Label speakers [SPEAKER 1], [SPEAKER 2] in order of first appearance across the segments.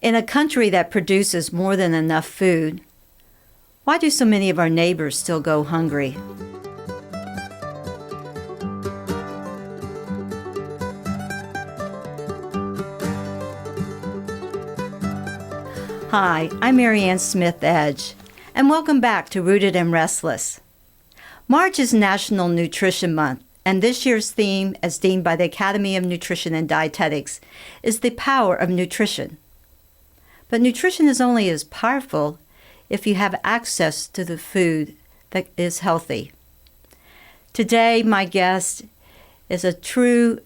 [SPEAKER 1] In a country that produces more than enough food, why do so many of our neighbors still go hungry? Hi, I'm Marianne Smith-Edge, and welcome back to Rooted and Restless. March is National Nutrition Month, and this year's theme, as deemed by the Academy of Nutrition and Dietetics, is the power of nutrition. But nutrition is only as powerful if you have access to the food that is healthy. Today, my guest is a true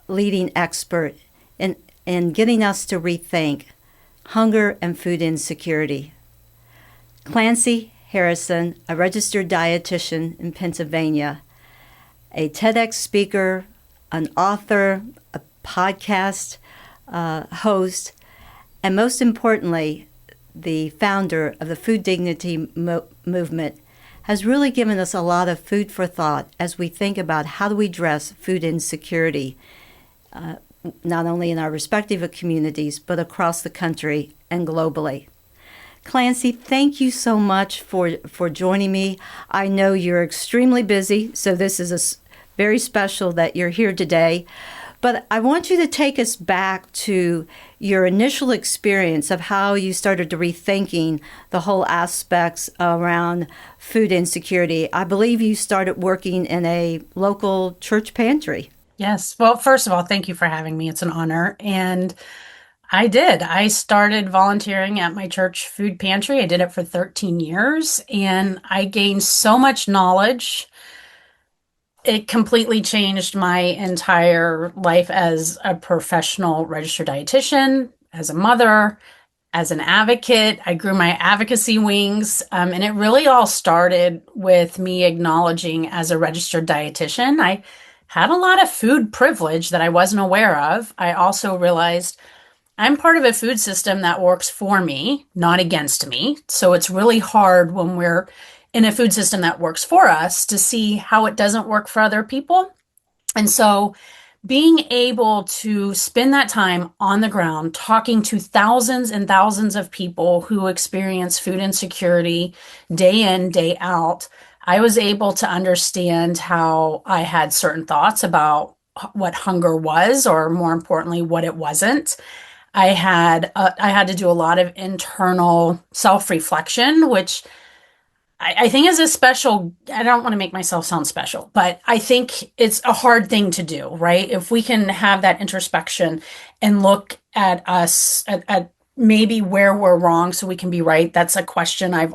[SPEAKER 1] leading expert in getting us to rethink hunger and food insecurity. Clancy Harrison, a registered dietitian in Pennsylvania, a TEDx speaker, an author, a podcast host, and most importantly, the founder of the Food Dignity Movement, has really given us a lot of food for thought as we think about how do we address food insecurity, not only in our respective communities, but across the country and globally. Clancy, thank you so much for joining me. I know you're extremely busy, so this is very special that you're here today. But I want you to take us back to your initial experience of how you started to rethinking the whole aspects around food insecurity. I believe you started working in a local church pantry.
[SPEAKER 2] Yes. Well, first of all, thank you for having me. It's an honor. And I did. I started volunteering at my church food pantry. I did it for 13 years and I gained so much knowledge. It completely changed my entire life as a professional registered dietitian, as a mother, as an advocate. I grew my advocacy wings, and it really all started with me acknowledging as a registered dietitian, I had a lot of food privilege that I wasn't aware of. I also realized I'm part of a food system that works for me, not against me. So it's really hard when we're in a food system that works for us to see how it doesn't work for other people. And so being able to spend that time on the ground talking to thousands and thousands of people who experience food insecurity day in, day out, I was able to understand how I had certain thoughts about what hunger was, or more importantly, what it wasn't. I had to do a lot of internal self-reflection, which I think is a special, I don't want to make myself sound special, but I think it's a hard thing to do, right? If we can have that introspection and look at us, at maybe where we're wrong so we can be right. That's a question I've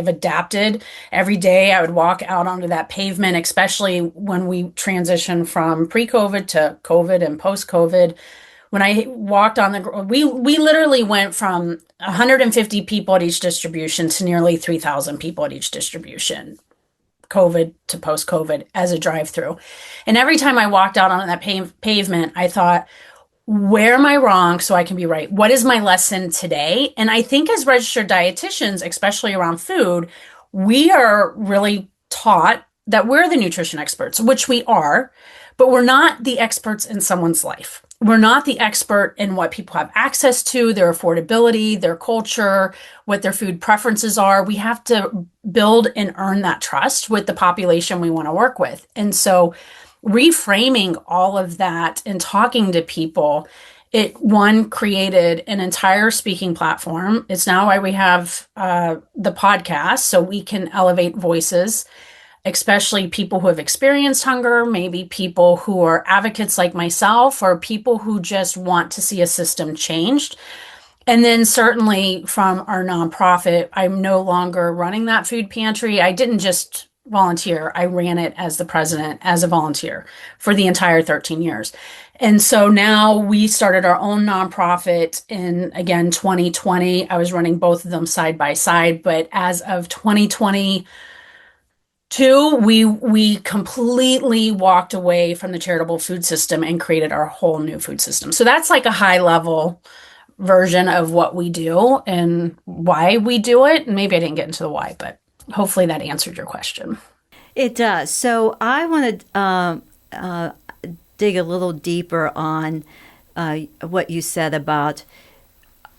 [SPEAKER 2] adapted. Every day I would walk out onto that pavement, especially when we transition from pre-COVID to COVID and post-COVID. When I walked on we literally went from 150 people at each distribution to nearly 3,000 people at each distribution, COVID to post-COVID, as a drive-through. And every time I walked out on that pavement, I thought, where am I wrong so I can be right? What is my lesson today? And I think as registered dietitians, especially around food, we are really taught that we're the nutrition experts, which we are, but we're not the experts in someone's life. We're not the expert in what people have access to, their affordability, their culture, what their food preferences are. We have to build and earn that trust with the population we want to work with. And so reframing all of that and talking to people, it created an entire speaking platform. It's now why we have the podcast, so we can elevate voices, especially people who have experienced hunger, maybe people who are advocates like myself, or people who just want to see a system changed. And then certainly from our nonprofit, I'm no longer running that food pantry. I didn't just volunteer. I ran it as the president, as a volunteer for the entire 13 years. And so now we started our own nonprofit in, again, 2020. I was running both of them side by side, but as of 2022, we completely walked away from the charitable food system and created our whole new food system. So that's like a high level version of what we do and why we do it. And maybe I didn't get into the why, but hopefully that answered your question.
[SPEAKER 1] It does. So I want to dig a little deeper on what you said about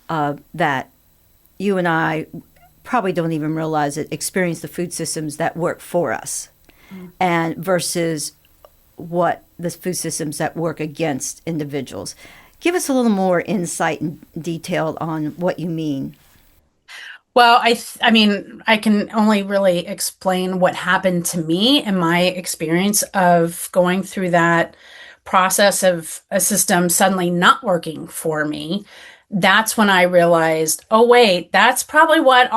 [SPEAKER 1] that you and I probably don't even realize it, experience the food systems that work for us, and versus what the food systems that work against individuals. Give us a little more insight and detail on what you mean.
[SPEAKER 2] Well, I mean, I can only really explain what happened to me and my experience of going through that process of a system suddenly not working for me. That's when I realized, oh, wait, that's probably what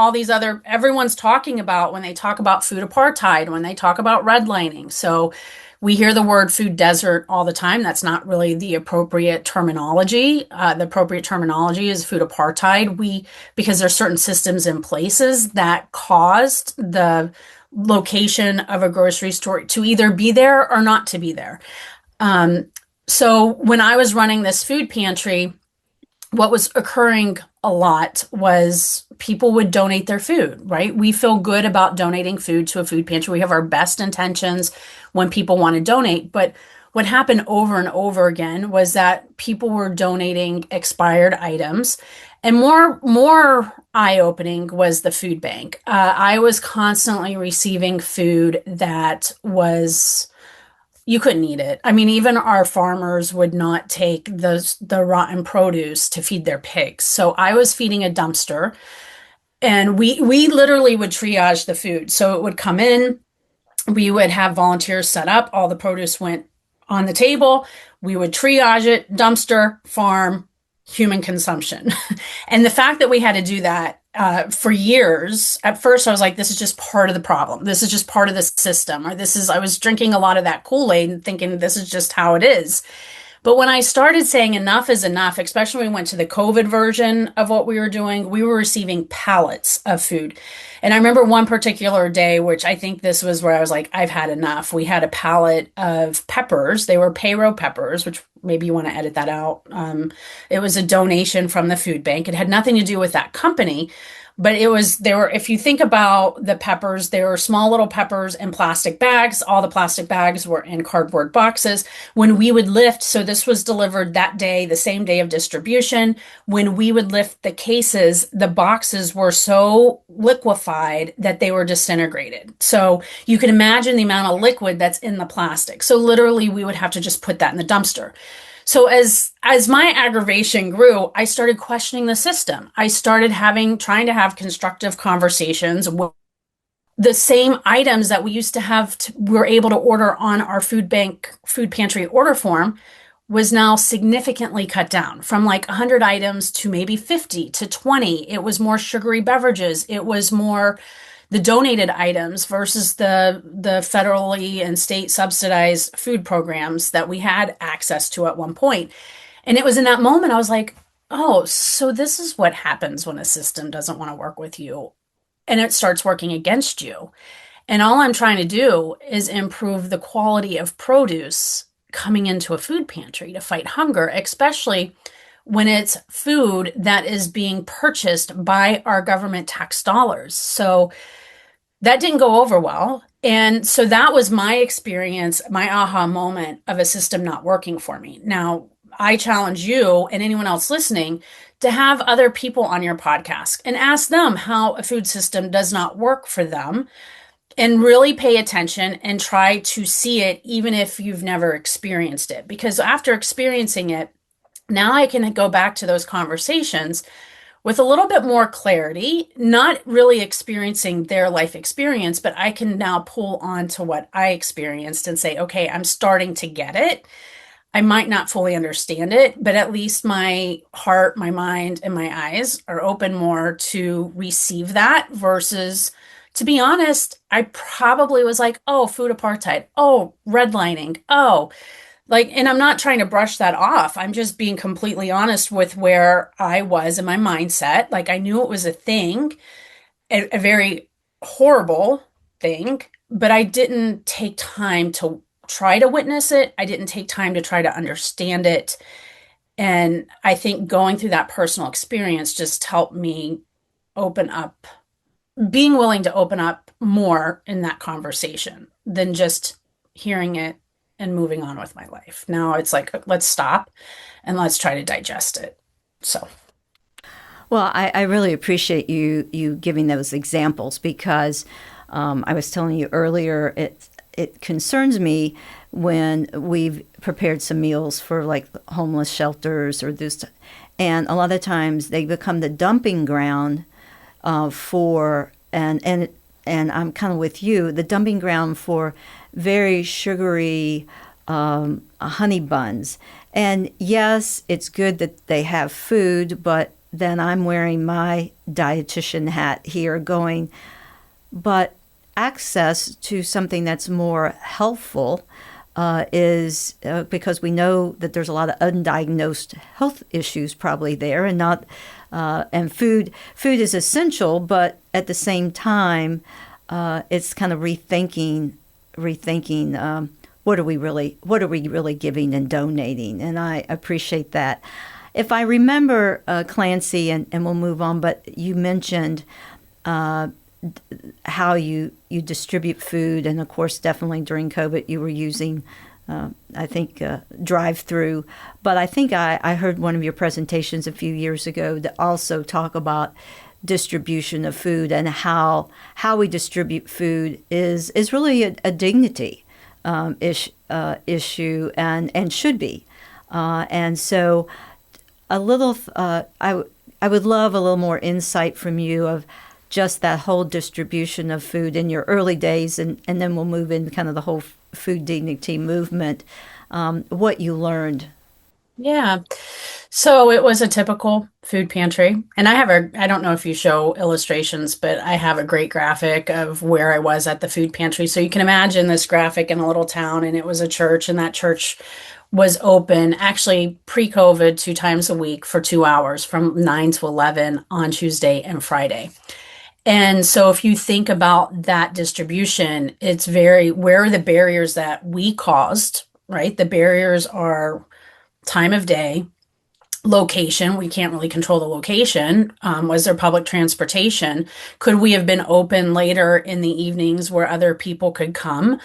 [SPEAKER 2] everyone's talking about when they talk about food apartheid, when they talk about redlining. So we hear the word food desert all the time. That's not really the appropriate terminology. The appropriate terminology is food apartheid. Because there's certain systems in places that caused the location of a grocery store to either be there or not to be there. So when I was running this food pantry, what was occurring a lot was people would donate their food, right? We feel good about donating food to a food pantry. We have our best intentions when people want to donate. But what happened over and over again was that people were donating expired items. And more eye-opening was the food bank. I was constantly receiving food that was you couldn't eat it. I mean, even our farmers would not take the rotten produce to feed their pigs. So I was feeding a dumpster, and we literally would triage the food. So it would come in, we would have volunteers set up, all the produce went on the table, we would triage it, dumpster, farm, human consumption. And the fact that we had to do that for years, at first I was like, this is just part of the problem. This is just part of the system. Or I was drinking a lot of that Kool-Aid and thinking this is just how it is. But when I started saying enough is enough, especially when we went to the COVID version of what we were doing, we were receiving pallets of food. And I remember one particular day, which I think this was where I was like, I've had enough. We had a pallet of peppers. They were Payro peppers, which maybe you want to edit that out. It was a donation from the food bank. It had nothing to do with that company. But if you think about the peppers, they were small little peppers in plastic bags. All the plastic bags were in cardboard boxes. When we would lift, so this was delivered that day, the same day of distribution. When we would lift the cases, the boxes were so liquefied that they were disintegrated. So you can imagine the amount of liquid that's in the plastic. So literally we would have to just put that in the dumpster. So as my aggravation grew, I started questioning the system. I started trying to have constructive conversations with the same items that we used to have, we were able to order on our food pantry order form was now significantly cut down from like 100 items to maybe 50 to 20. It was more sugary beverages. It was more the donated items versus the federally and state subsidized food programs that we had access to at one point. And it was in that moment I was like, oh, so this is what happens when a system doesn't want to work with you and it starts working against you. And all I'm trying to do is improve the quality of produce coming into a food pantry to fight hunger, especially when it's food that is being purchased by our government tax dollars. So that didn't go over well. And so that was my experience, my aha moment of a system not working for me. Now, I challenge you and anyone else listening to have other people on your podcast and ask them how a food system does not work for them and really pay attention and try to see it even if you've never experienced it. Because after experiencing it, now I can go back to those conversations with a little bit more clarity, not really experiencing their life experience, but I can now pull on to what I experienced and say, okay, I'm starting to get it. I might not fully understand it, but at least my heart, my mind, and my eyes are open more to receive that versus, to be honest, I probably was like, oh, food apartheid, oh, redlining, oh, like, and I'm not trying to brush that off. I'm just being completely honest with where I was in my mindset. Like, I knew it was a thing, a very horrible thing, but I didn't take time to try to witness it. I didn't take time to try to understand it. And I think going through that personal experience just helped me open up, being willing to open up more in that conversation than just hearing it and moving on with my life. Now it's like, let's stop and let's try to digest it. So.
[SPEAKER 1] Well, I really appreciate you giving those examples because I was telling you earlier it concerns me when we've prepared some meals for like homeless shelters or this, and a lot of times they become the dumping ground for and I'm kind of with you, the dumping ground for very sugary honey buns. And yes, it's good that they have food, but then I'm wearing my dietitian hat here going, but access to something that's more healthful is because we know that there's a lot of undiagnosed health issues probably there, and not and food is essential, but at the same time, it's kind of rethinking what are we really giving and donating, and I appreciate that. If I remember, Clancy, and we'll move on, but you mentioned how you distribute food, and of course, definitely during COVID, you were using, I think, drive-through. But I think I heard one of your presentations a few years ago that also talk about distribution of food and how we distribute food is really a dignity issue and should be. And so a little, I would love a little more insight from you of just that whole distribution of food in your early days, and then we'll move into kind of the whole food dignity movement, what you learned.
[SPEAKER 2] Yeah. So it was a typical food pantry. And I don't know if you show illustrations, but I have a great graphic of where I was at the food pantry. So you can imagine this graphic in a little town, and it was a church, and that church was open actually pre-COVID 2 times a week for 2 hours from 9 to 11 on Tuesday and Friday. And so if you think about that distribution, where are the barriers that we caused, right? The barriers are time of day, location. We can't really control the location. Was there public transportation? Could we have been open later in the evenings where other people could come?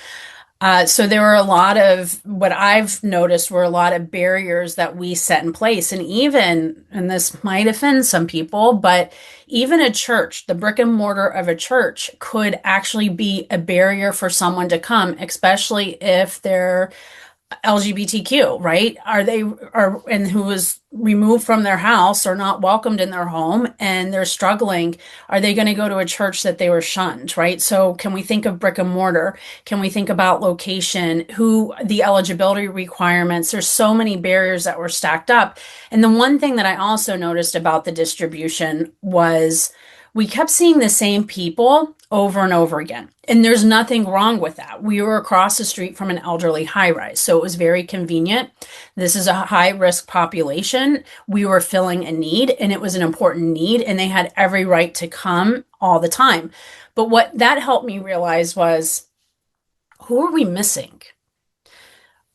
[SPEAKER 2] So there were what I've noticed were a lot of barriers that we set in place. And this might offend some people, but even a church, the brick and mortar of a church could actually be a barrier for someone to come, especially if they're LGBTQ, right? And who was removed from their house or not welcomed in their home and they're struggling. Are they going to go to a church that they were shunned, right? So can we think of brick and mortar? Can we think about location, the eligibility requirements? There's so many barriers that were stacked up. And the one thing that I also noticed about the distribution was we kept seeing the same people over and over again. And there's nothing wrong with that. We were across the street from an elderly high rise, so it was very convenient. This is a high risk population. We were filling a need, and it was an important need, and they had every right to come all the time. But what that helped me realize was, who are we missing?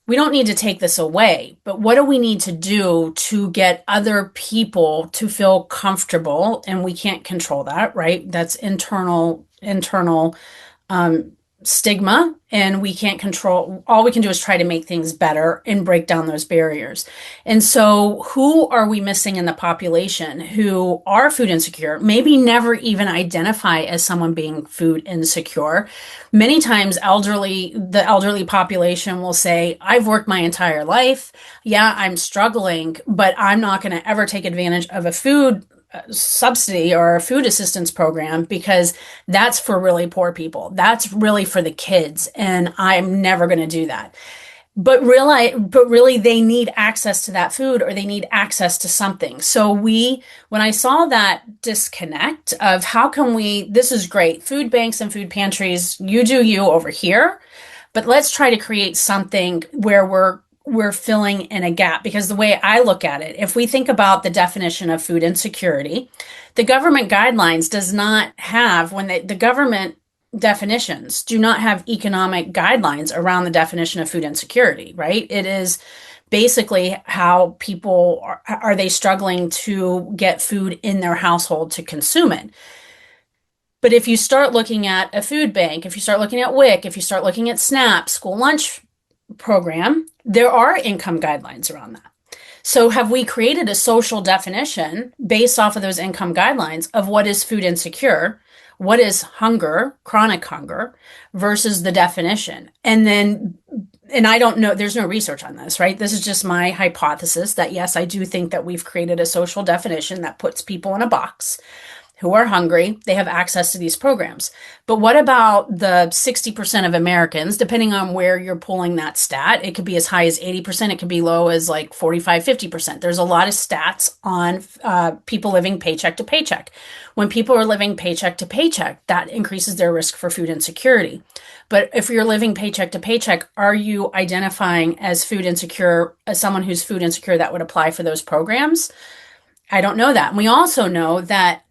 [SPEAKER 2] We don't need to take this away, but what do we need to do to get other people to feel comfortable? And we can't control that, right? That's internal stigma, and we can't control. All we can do is try to make things better and break down those barriers. And so who are we missing in the population who are food insecure, maybe never even identify as someone being food insecure? Many times the elderly population will say, I've worked my entire life. Yeah, I'm struggling, but I'm not going to ever take advantage of a food subsidy or a food assistance program because that's for really poor people. That's really for the kids, and I'm never going to do that. But really, they need access to that food, or they need access to something. So when I saw that disconnect of this is great, food banks and food pantries, you do you over here, but let's try to create something where we're filling in a gap. Because the way I look at it, if we think about the definition of food insecurity, the government guidelines does not have, the government definitions do not have economic guidelines around the definition of food insecurity, right? It is basically how people are they struggling to get food in their household to consume it. But if you start looking at a food bank, if you start looking at WIC, if you start looking at SNAP, school lunch program, there are income guidelines around that. So have we created a social definition based off of those income guidelines of what is food insecure, what is hunger, chronic hunger, versus the definition? And I don't know, there's no research on this, right? This is just my hypothesis that yes, I do think that we've created a social definition that puts people in a box who are hungry, they have access to these programs. But what about the 60% of Americans, depending on where you're pulling that stat? It could be as high as 80%, it could be low as like 45, 50%. There's a lot of stats on people living paycheck to paycheck. When people are living paycheck to paycheck, that increases their risk for food insecurity. But if you're living paycheck to paycheck, are you identifying as food insecure, as someone who's food insecure that would apply for those programs? I don't know that. And we also know that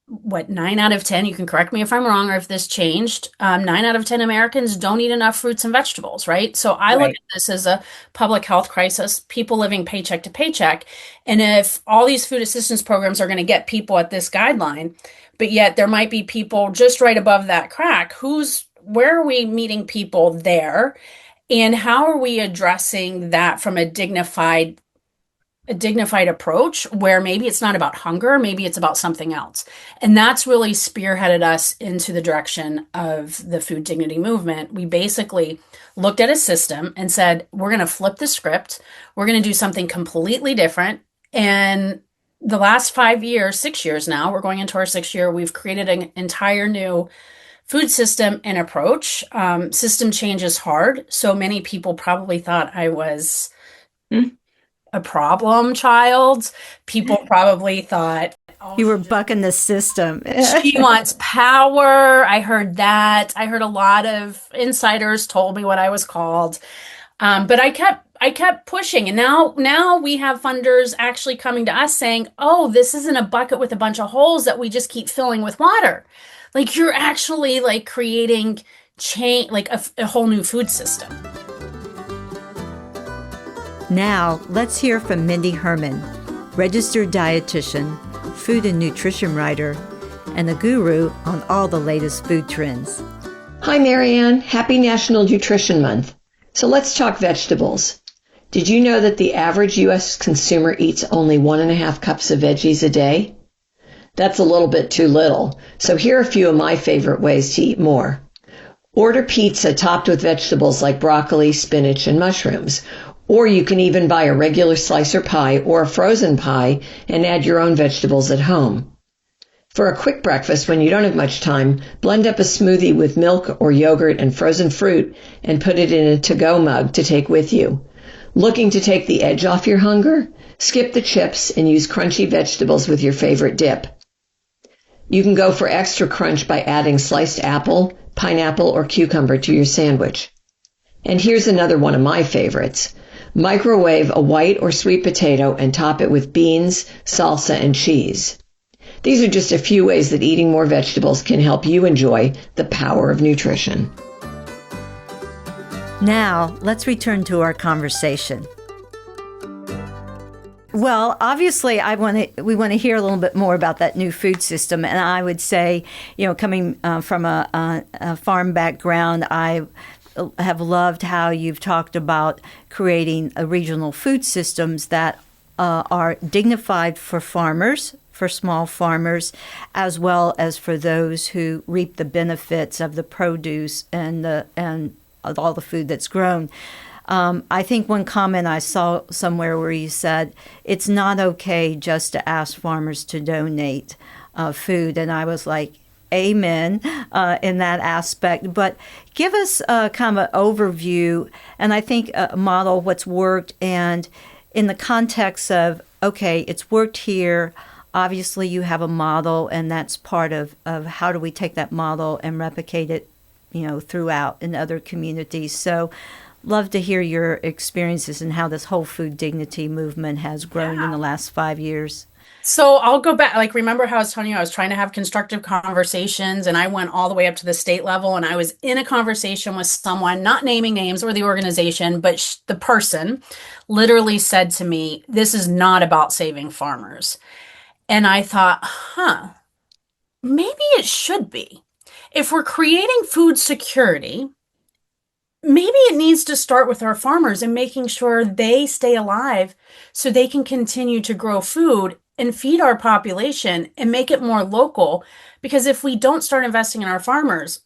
[SPEAKER 2] what 9 out of 10, you can correct me if I'm wrong or if this changed, 9 out of 10 Americans don't eat enough fruits and vegetables, right? So I look
[SPEAKER 1] Right.
[SPEAKER 2] at this as a public health crisis, people living paycheck to paycheck. And if all these food assistance programs are going to get people at this guideline, but yet there might be people just right above that crack, where are we meeting people there? And how are we addressing that from a dignified approach where maybe it's not about hunger, maybe it's about something else. And that's really spearheaded us into the direction of the food dignity movement. We basically looked at a system and said, we're going to flip the script. We're going to do something completely different. And the last 5 years, 6 years now, we're going into our 6th year, we've created an entire new food system and approach. System change is hard. So many people probably thought I was a problem child. People probably thought, oh,
[SPEAKER 1] You were bucking the system.
[SPEAKER 2] she wants power. I heard that. I heard a lot of insiders told me what I was called. But I kept pushing. And now we have funders actually coming to us saying, oh, this isn't a bucket with a bunch of holes that we just keep filling with water. Like you're actually like creating change, like a whole new food system.
[SPEAKER 1] Now, let's hear from Mindy Herman, registered dietitian, food and nutrition writer, and a guru on all the latest food trends.
[SPEAKER 3] Hi, Marianne. Happy National Nutrition Month. So let's talk vegetables. Did you know that the average U.S. consumer eats only 1.5 cups of veggies a day? That's a little bit too little. So here are a few of my favorite ways to eat more. Order pizza topped with vegetables like broccoli, spinach, and mushrooms. Or you can even buy a regular slicer pie or a frozen pie and add your own vegetables at home. For a quick breakfast, when you don't have much time, blend up a smoothie with milk or yogurt and frozen fruit and put it in a to-go mug to take with you. Looking to take the edge off your hunger? Skip the chips and use crunchy vegetables with your favorite dip. You can go for extra crunch by adding sliced apple, pineapple, or cucumber to your sandwich. And here's another one of my favorites. Microwave a white or sweet potato and top it with beans, salsa, and cheese. These are just a few ways that eating more vegetables can help you enjoy the power of nutrition.
[SPEAKER 1] Now, let's return to our conversation. Well, obviously, we want to hear a little bit more about that new food system. And I would say, coming from a farm background, I have loved how you've talked about creating regional food systems that are dignified for farmers, for small farmers, as well as for those who reap the benefits of the produce and all the food that's grown. I think one comment I saw somewhere where you said it's not okay just to ask farmers to donate food, and I was like, amen in that aspect. But give us kind of an overview, and I think a model what's worked, and in the context of, okay, it's worked here. Obviously, you have a model, and that's part of how do we take that model and replicate it, throughout in other communities. So love to hear your experiences and how this whole food dignity movement has grown in the last 5 years.
[SPEAKER 2] So I'll go back. Like, remember how I was telling you I was trying to have constructive conversations, and I went all the way up to the state level, and I was in a conversation with someone, not naming names or the organization, but the person literally said to me, "This is not about saving farmers." And I thought, maybe it should be. If we're creating food security, maybe it needs to start with our farmers and making sure they stay alive so they can continue to grow food and feed our population and make it more local. Because if we don't start investing in our farmers,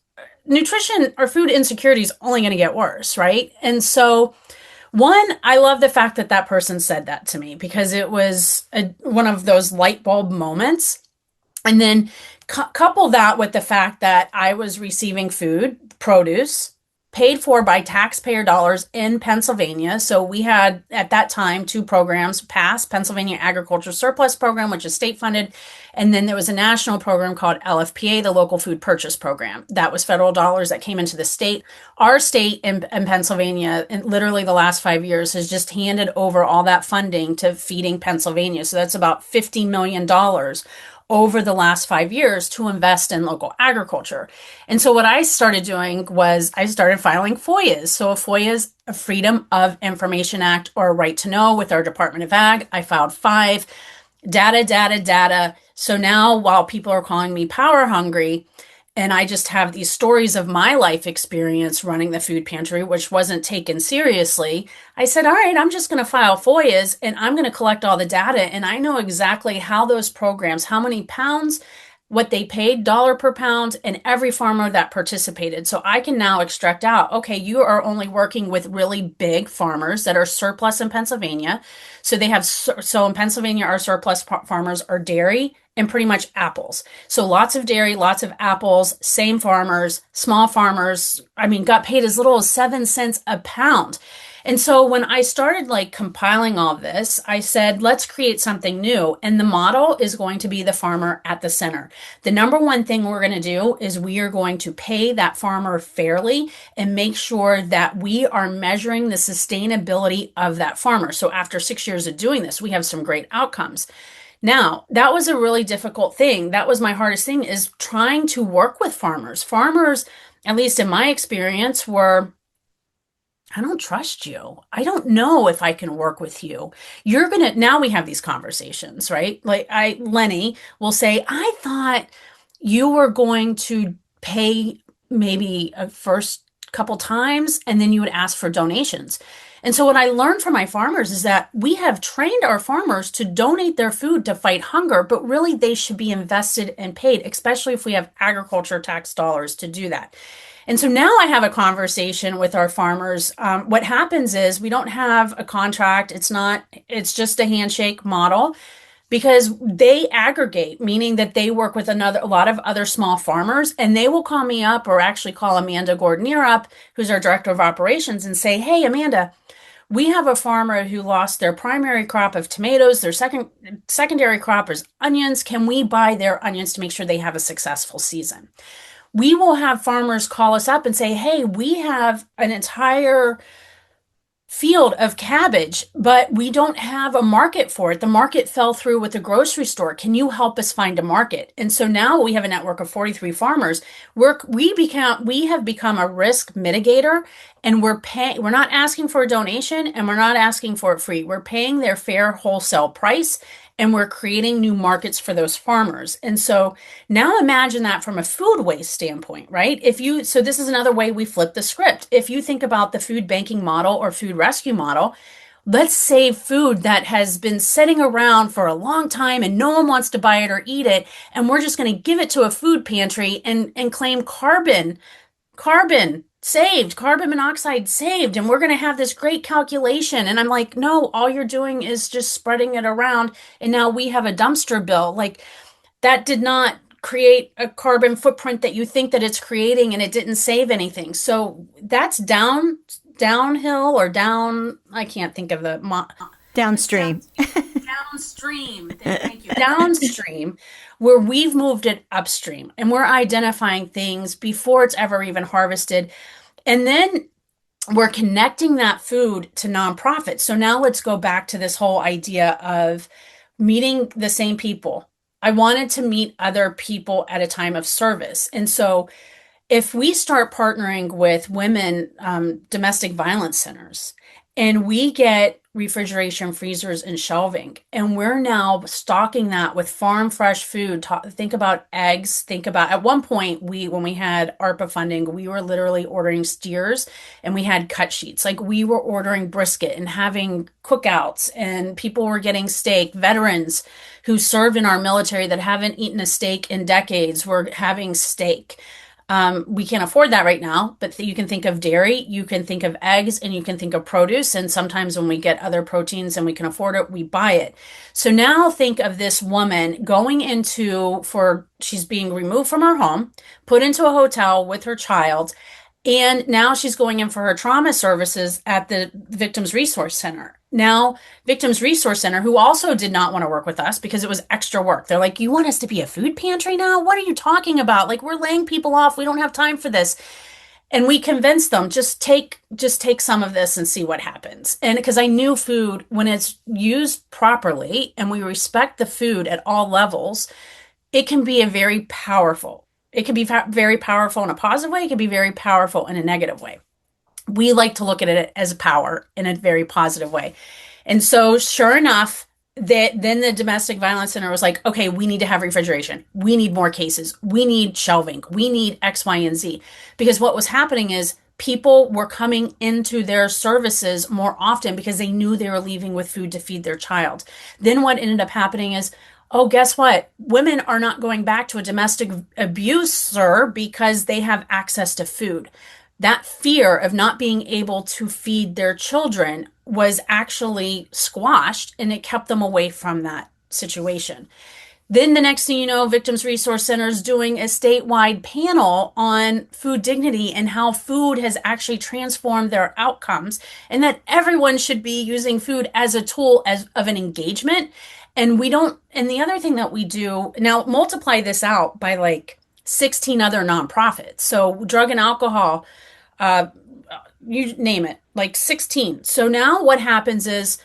[SPEAKER 2] nutrition or food insecurity is only going to get worse, right? And so, one, I love the fact that that person said that to me because it was one of those light bulb moments. And then couple that with the fact that I was receiving food, produce, paid for by taxpayer dollars in Pennsylvania. So we had at that time two programs pass: Pennsylvania Agriculture Surplus Program, which is state funded, and then there was a national program called LFPA, the Local Food Purchase Program. That was federal dollars that came into the state. Our state in Pennsylvania, in literally the last 5 years, has just handed over all that funding to Feeding Pennsylvania. So that's about $50 million over the last 5 years to invest in local agriculture. And so what I started doing was I started filing FOIAs. So a FOIA is a Freedom of Information Act, or a right to know, with our Department of Ag. I filed 5. Data. So now, while people are calling me power hungry, and I just have these stories of my life experience running the food pantry, which wasn't taken seriously, I said, all right, I'm just going to file FOIAs and I'm going to collect all the data. And I know exactly how those programs, how many pounds, what they paid, dollar per pound, and every farmer that participated. So I can now extract out, okay, you are only working with really big farmers that are surplus in Pennsylvania. So they have, so in Pennsylvania, our surplus farmers are dairy and pretty much apples. So lots of dairy, lots of apples, same farmers, small farmers, got paid as little as 7 cents a pound. And so when I started compiling all this, I said, let's create something new. And the model is going to be the farmer at the center. The number one thing we're going to do is we are going to pay that farmer fairly and make sure that we are measuring the sustainability of that farmer. So after 6 years of doing this, we have some great outcomes. Now, that was a really difficult thing. That was my hardest thing, is trying to work with farmers. Farmers, at least in my experience, were, I don't trust you. I don't know if I can work with you. Now we have these conversations, right? Lenny will say, I thought you were going to pay maybe a first couple times and then you would ask for donations. And so what I learned from my farmers is that we have trained our farmers to donate their food to fight hunger, but really they should be invested and paid, especially if we have agriculture tax dollars to do that. And so now I have a conversation with our farmers. What happens is we don't have a contract. It's just a handshake model, because they aggregate, meaning that they work with a lot of other small farmers, and they will call me up, or actually call Amanda Gordonier up, who's our director of operations, and say, hey, Amanda, we have a farmer who lost their primary crop of tomatoes. Their secondary crop is onions. Can we buy their onions to make sure they have a successful season? We will have farmers call us up and say, hey, we have an entire field of cabbage, but we don't have a market for it. The market fell through with the grocery store. Can you help us find a market? And so now we have a network of 43 farmers. We have become a risk mitigator, and we're not asking for a donation, and we're not asking for it free. We're paying their fair wholesale price, and we're creating new markets for those farmers. And so now imagine that from a food waste standpoint, right? So this is another way we flip the script. If you think about the food banking model or food rescue model, let's save food that has been sitting around for a long time and no one wants to buy it or eat it. And we're just going to give it to a food pantry and claim carbon saved, carbon monoxide saved, and we're going to have this great calculation. And I'm like, no, all you're doing is just spreading it around, and now we have a dumpster bill. That did not create a carbon footprint that you think that it's creating, and it didn't save anything. So that's downhill or down, I can't think of
[SPEAKER 1] downstream.
[SPEAKER 2] Downstream. Thank you. Downstream, where we've moved it upstream, and we're identifying things before it's ever even harvested. And then we're connecting that food to nonprofits. So now let's go back to this whole idea of meeting the same people. I wanted to meet other people at a time of service. And so if we start partnering with women domestic violence centers, and we get refrigeration, freezers, and shelving. And we're now stocking that with farm fresh food. Think about eggs. Think about at one point when we had ARPA funding, we were literally ordering steers and we had cut sheets. Like we were ordering brisket and having cookouts, and people were getting steak. Veterans who served in our military that haven't eaten a steak in decades were having steak. We can't afford that right now, but you can think of dairy, you can think of eggs, and you can think of produce. And sometimes when we get other proteins and we can afford it, we buy it. So now think of this woman going she's being removed from her home, put into a hotel with her child, and now she's going in for her trauma services at the Victims Resource Center. Now, Victims Resource Center, who also did not want to work with us because it was extra work. They're like, you want us to be a food pantry now? What are you talking about? Like, we're laying people off. We don't have time for this. And we convinced them, just take some of this and see what happens. And because I knew food, when it's used properly and we respect the food at all levels, it can be very powerful in a positive way. It can be very powerful in a negative way. We like to look at it as power in a very positive way. And so sure enough, then the domestic violence center was like, okay, we need to have refrigeration. We need more cases. We need shelving. We need X, Y, and Z. Because what was happening is people were coming into their services more often because they knew they were leaving with food to feed their child. Then what ended up happening is, oh, guess what? Women are not going back to a domestic abuser because they have access to food. That fear of not being able to feed their children was actually squashed, and it kept them away from that situation. Then the next thing you know, Victims Resource Center is doing a statewide panel on food dignity and how food has actually transformed their outcomes, and that everyone should be using food as a tool of an engagement. And the other thing that we do now, multiply this out by like 16 other nonprofits. So drug and alcohol, you name it, like 16. So now what happens is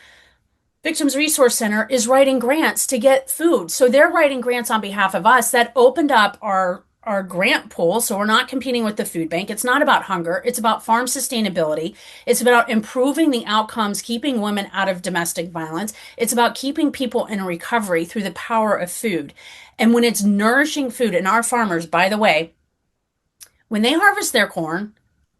[SPEAKER 2] Victims Resource Center is writing grants to get food. So they're writing grants on behalf of us. That opened up our grant pool. So we're not competing with the food bank. It's not about hunger. It's about farm sustainability. It's about improving the outcomes, keeping women out of domestic violence. It's about keeping people in recovery through the power of food. And when it's nourishing food, and our farmers, by the way, when they harvest their corn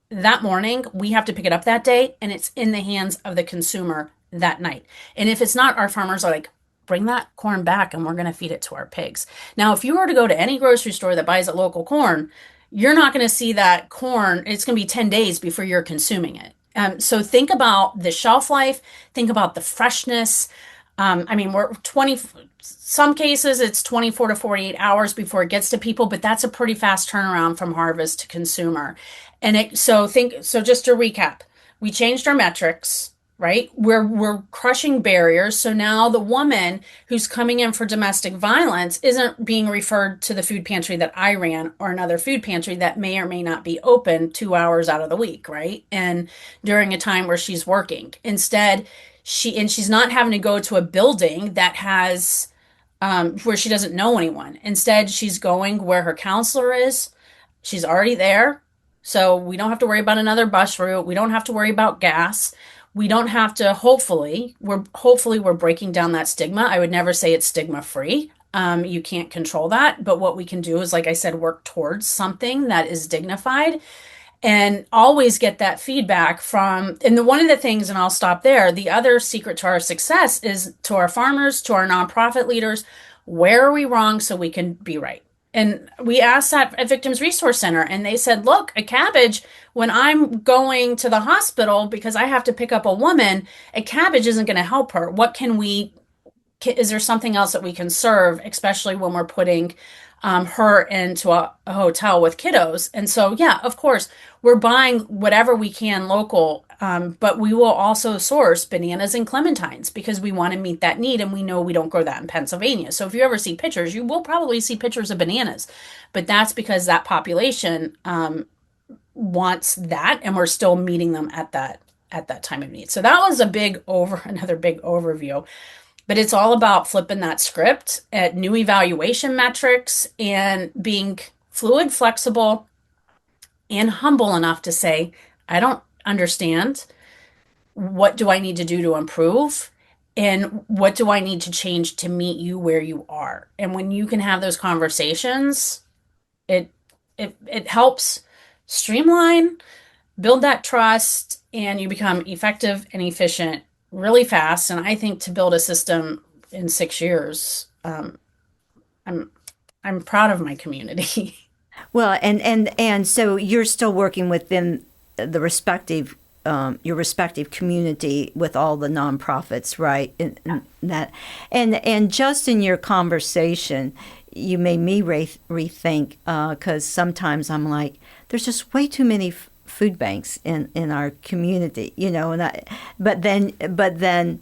[SPEAKER 2] that morning, we have to pick it up that day, and it's in the hands of the consumer that night. And if it's not, our farmers are like, bring that corn back and we're going to feed it to our pigs. Now, if you were to go to any grocery store that buys a local corn, you're not going to see that corn. It's going to be 10 days before you're consuming it. So think about the shelf life, think about the freshness. Some cases it's 24 to 48 hours before it gets to people, but that's a pretty fast turnaround from harvest to consumer. So just to recap, we changed our metrics, right? We're crushing barriers. So now the woman who's coming in for domestic violence isn't being referred to the food pantry that I ran or another food pantry that may or may not be open 2 hours out of the week, right? And during a time where she's working. Instead, she's not having to go to a building that has where she doesn't know anyone. Instead, she's going where her counselor is. She's already there. So we don't have to worry about another bus route. We don't have to worry about gas. We don't have to, hopefully we're breaking down that stigma. I would never say it's stigma free. You can't control that. But what we can do is, like I said, work towards something that is dignified and always get that feedback one of the things, and I'll stop there, the other secret to our success is to our farmers, to our nonprofit leaders, where are we wrong so we can be right? And we asked that at Victims Resource Center, and they said, look, a cabbage, when I'm going to the hospital because I have to pick up a woman, a cabbage isn't going to help her. Is there something else that we can serve, especially when we're putting her into a hotel with kiddos? And so, yeah, of course, we're buying whatever we can local, but we will also source bananas and clementines because we want to meet that need, and we know we don't grow that in Pennsylvania. So if you ever see pictures, you will probably see pictures of bananas, but that's because that population wants that, and we're still meeting them at that time of need. So that was another big overview. But it's all about flipping that script at new evaluation metrics and being fluid, flexible, and humble enough to say, I don't understand. what do I need to do to improve? And what do I need to change to meet you where you are? And when you can have those conversations, it it helps streamline, build that trust, and you become effective and efficient really fast. And I think to build a system in 6 years, I'm I'm proud of my community.
[SPEAKER 1] Well, and so you're still working within the respective your respective community with all the nonprofits, right? And that, and just in your conversation, you made me rethink because sometimes I'm like, there's just way too many food banks in our community, you know. But then,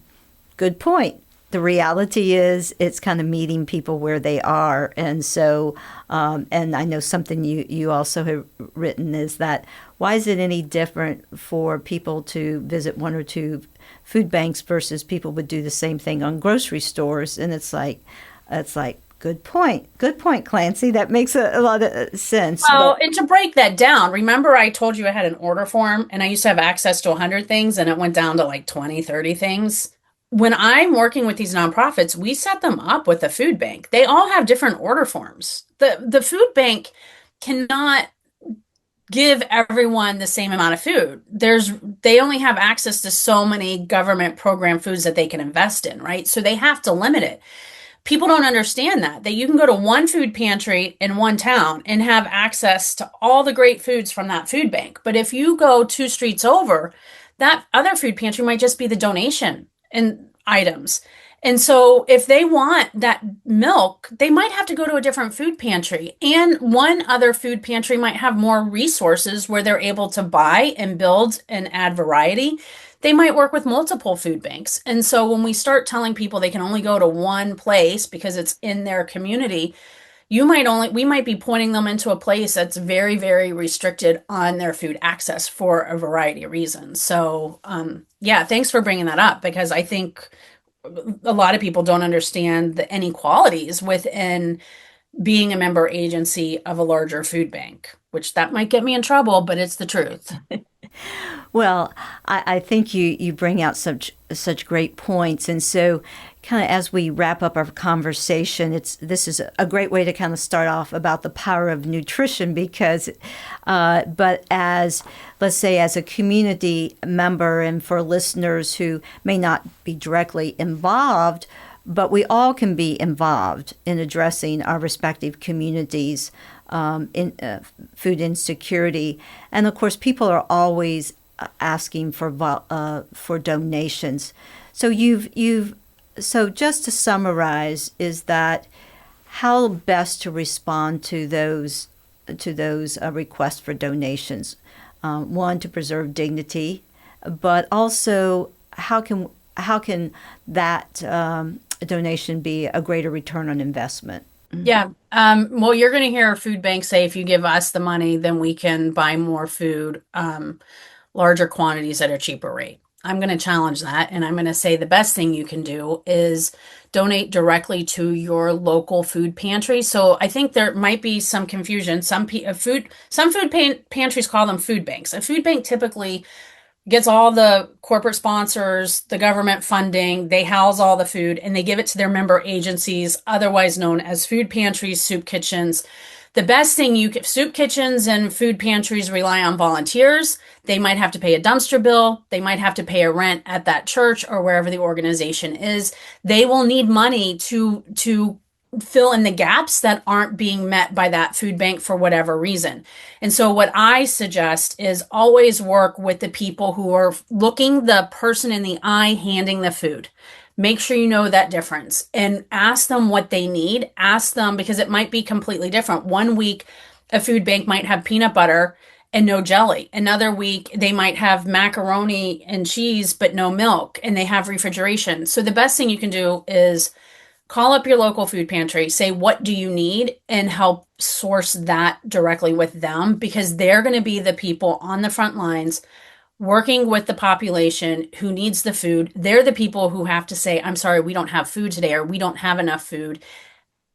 [SPEAKER 1] good point. The reality is it's kind of meeting people where they are. And so, and I know something you also have written is that why is it any different for people to visit one or two food banks versus people would do the same thing on grocery stores? And it's like, good point. Good point, Clancy. That makes a lot of sense.
[SPEAKER 2] Well, and to break that down, remember I told you I had an order form and I used to have access to 100 things and it went down to like 20, 30 things. When I'm working with these nonprofits, we set them up with a food bank. They all have different order forms. The food bank cannot give everyone the same amount of food. They only have access to so many government program foods that they can invest in, right? So they have to limit it. People don't understand that you can go to one food pantry in one town and have access to all the great foods from that food bank. But if you go 2 streets over, that other food pantry might just be the donation and items. And so if they want that milk, they might have to go to a different food pantry. And one other food pantry might have more resources where they're able to buy and build and add variety. They might work with multiple food banks. And so when we start telling people they can only go to one place because it's in their community, we might be pointing them into a place that's very, very restricted on their food access for a variety of reasons. So, yeah, thanks for bringing that up because I think a lot of people don't understand the inequalities within being a member agency of a larger food bank, which that might get me in trouble, but it's the truth.
[SPEAKER 1] Well, I think you bring out such great points, and so kind of as we wrap up our conversation, this is a great way to kind of start off about the power of nutrition because, but as let's say as a community member and for listeners who may not be directly involved, but we all can be involved in addressing our respective communities in food insecurity, and of course, people are always asking for donations. So so just to summarize, is that how best to respond to those requests for donations? One, to preserve dignity, but also how can that donation be a greater return on investment?
[SPEAKER 2] Yeah. Well, you're going to hear food banks say if you give us the money, then we can buy more food, larger quantities at a cheaper rate. I'm going to challenge that. And I'm going to say the best thing you can do is donate directly to your local food pantry. So I think there might be some confusion. Some food pantries call them food banks. A food bank typically gets all the corporate sponsors, the government funding, they house all the food, and they give it to their member agencies, otherwise known as food pantries, soup kitchens. The best thing soup kitchens and food pantries rely on volunteers. They might have to pay a dumpster bill. They might have to pay a rent at that church or wherever the organization is. They will need money to fill in the gaps that aren't being met by that food bank for whatever reason. And so what I suggest is always work with the people who are looking the person in the eye, handing the food. Make sure you know that difference and ask them what they need. Ask them because it might be completely different. One week, a food bank might have peanut butter and no jelly. Another week, they might have macaroni and cheese, but no milk, and they have refrigeration. So the best thing you can do is call up your local food pantry, say, what do you need, and help source that directly with them because they're going to be the people on the front lines working with the population who needs the food. They're the people who have to say, I'm sorry, we don't have food today, or we don't have enough food,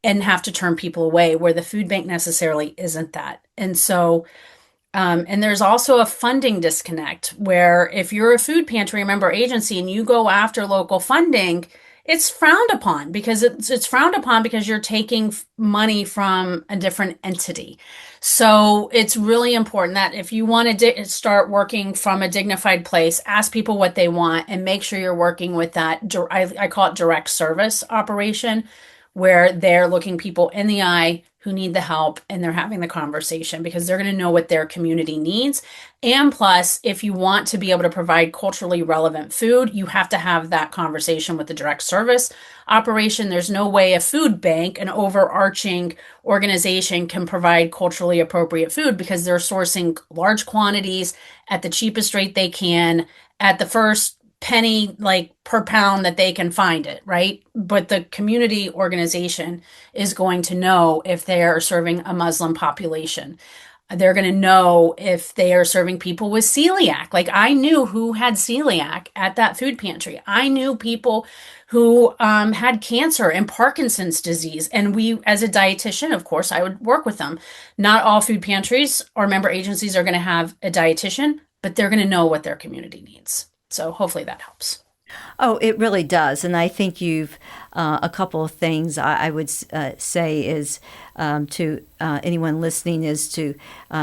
[SPEAKER 2] and have to turn people away, where the food bank necessarily isn't that. And so And there's also a funding disconnect where if you're a food pantry member agency and you go after local funding, it's frowned upon because it's frowned upon because you're taking money from a different entity. So it's really important that if you want to start working from a dignified place, ask people what they want and make sure you're working with that. I call it direct service operation, where they're looking people in the eye who need the help and they're having the conversation because they're going to know what their community needs. And plus, if you want to be able to provide culturally relevant food, you have to have that conversation with the direct service operation. There's no way a food bank, an overarching organization, can provide culturally appropriate food because they're sourcing large quantities at the cheapest rate they can at the first penny like per pound that they can find it, right? But the community organization is going to know if they are serving a Muslim population. They're going to know if they are serving people with celiac. Like I knew who had celiac at that food pantry. I knew people who had cancer and Parkinson's disease. And we, as a dietitian, of course, I would work with them. Not all food pantries or member agencies are going to have a dietitian, but they're going to know what their community needs. So hopefully that helps.
[SPEAKER 1] Oh, it really does. And I think you've a couple of things I would say is to anyone listening is to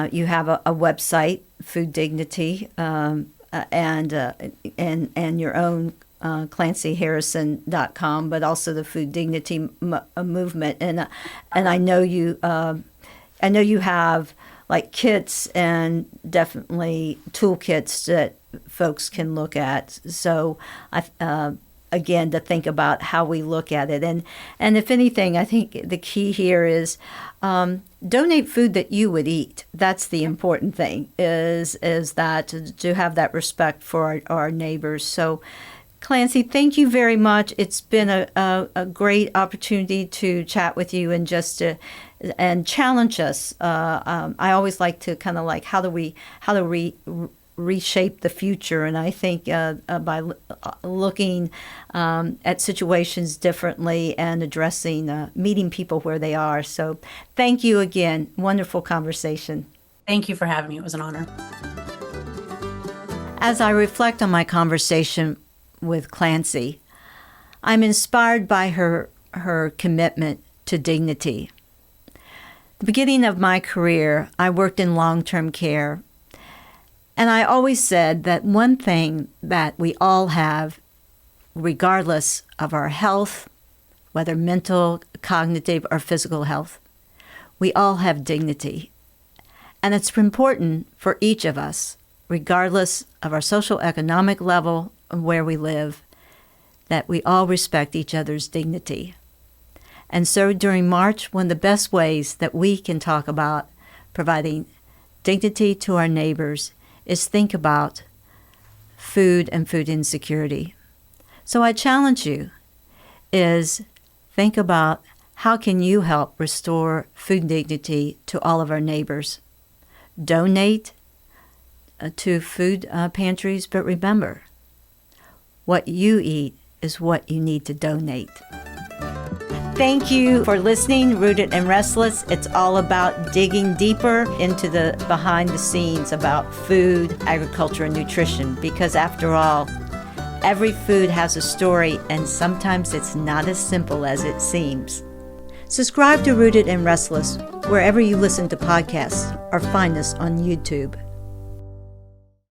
[SPEAKER 1] you have a website, Food Dignity, and your own clancyharrison.com, but also the Food Dignity movement. And I know you have like kits and definitely toolkits that folks can look at. So, again, to think about how we look at it. And if anything, I think the key here is donate food that you would eat. That's the important thing, is that to have that respect for our neighbors. So, Clancy, thank you very much. It's been a great opportunity to chat with you and just to and challenge us. I always like to kind of like how do we reshape the future, and I think by looking at situations differently and addressing meeting people where they are. So thank you again. Wonderful conversation.
[SPEAKER 2] Thank you for having me. It was an honor.
[SPEAKER 1] As I reflect on my conversation with Clancy, I'm inspired by her commitment to dignity. The beginning of my career, I worked in long-term care, and I always said that one thing that we all have, regardless of our health, whether mental, cognitive, or physical health, we all have dignity. And it's important for each of us, regardless of our social economic level and where we live, that we all respect each other's dignity. And so during March, one of the best ways that we can talk about providing dignity to our neighbors is think about food and food insecurity. So I challenge you is think about how can you help restore food dignity to all of our neighbors. Donate to food pantries, but remember, what you eat is what you need to donate. Thank you for listening, Rooted and Restless. It's all about digging deeper into the behind the scenes about food, agriculture, and nutrition, because after all, every food has a story, and sometimes it's not as simple as it seems. Subscribe to Rooted and Restless wherever you listen to podcasts or find us on YouTube.